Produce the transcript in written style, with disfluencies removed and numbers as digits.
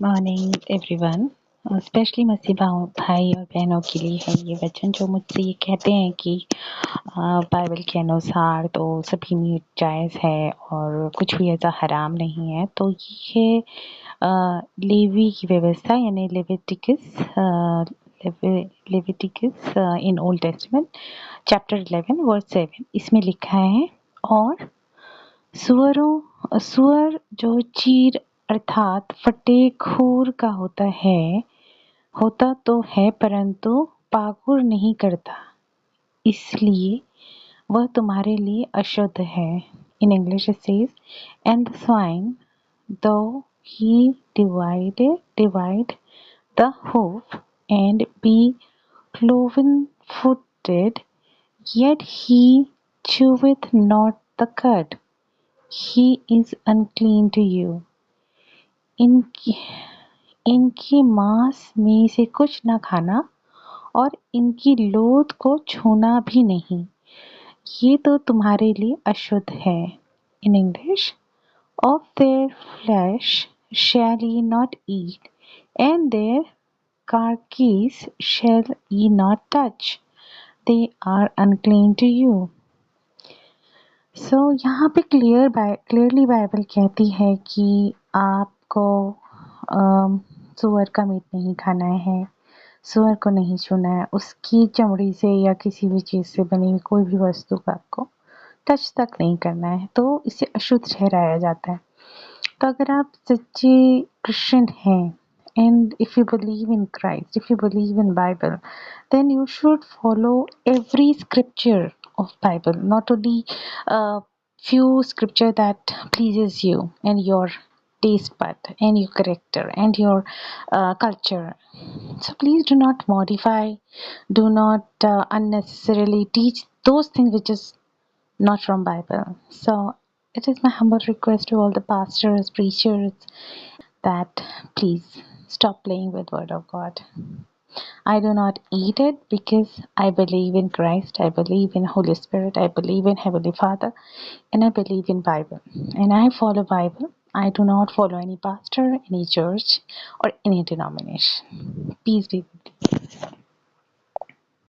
Morning everyone. Specially मसीह भाई और बहनों के लिए है ये वचन जो मुझसे ये कहते हैं कि बाइबल के अनुसार तो सभी मीट जायज़ है और कुछ भी ऐसा हराम नहीं है। तो ये लेवी की व्यवस्था यानी Leviticus in Old Testament chapter 11 verse 7 इसमें लिखा है। और सुअर जो चीर अर्थात फटे खूर का होता तो है परंतु पागुर नहीं करता, इसलिए वह तुम्हारे लिए अशुद्ध है। In English it says, and the swine दो he divide the hoof and be cloven-footed, yet he cheweth not the cud. He is unclean to you. इनकी मांस में से कुछ न खाना और इनकी लोथ को छूना भी नहीं, ये तो तुम्हारे लिए अशुद्ध है। In English, of their flesh shall ye not eat, and their carcass shall ye not touch. They are unclean to you. यहाँ पे क्लियरली बाइबल कहती है कि आपको सुअर का मीट नहीं खाना है, सुअर को नहीं छूना है, उसकी चमड़ी से या किसी भी चीज़ से बनी हुई कोई भी वस्तु का आपको टच तक नहीं करना है, तो इसे अशुद्ध ठहराया जाता है। तो अगर आप सच्चे क्रिश्चियन हैं and if you believe in Christ, if you believe in Bible, then you should follow every scripture of Bible, not only a few scripture that pleases you and your taste bud and your character and your culture. So please do not modify, do not unnecessarily teach those things which is not from Bible. So it is my humble request to all the pastors, preachers, that please stop playing with Word of God. I do not eat it because I believe in Christ, I believe in Holy Spirit, I believe in Heavenly Father, and I believe in Bible. And I follow Bible. I do not follow any pastor, any church, or any denomination. Peace be with you.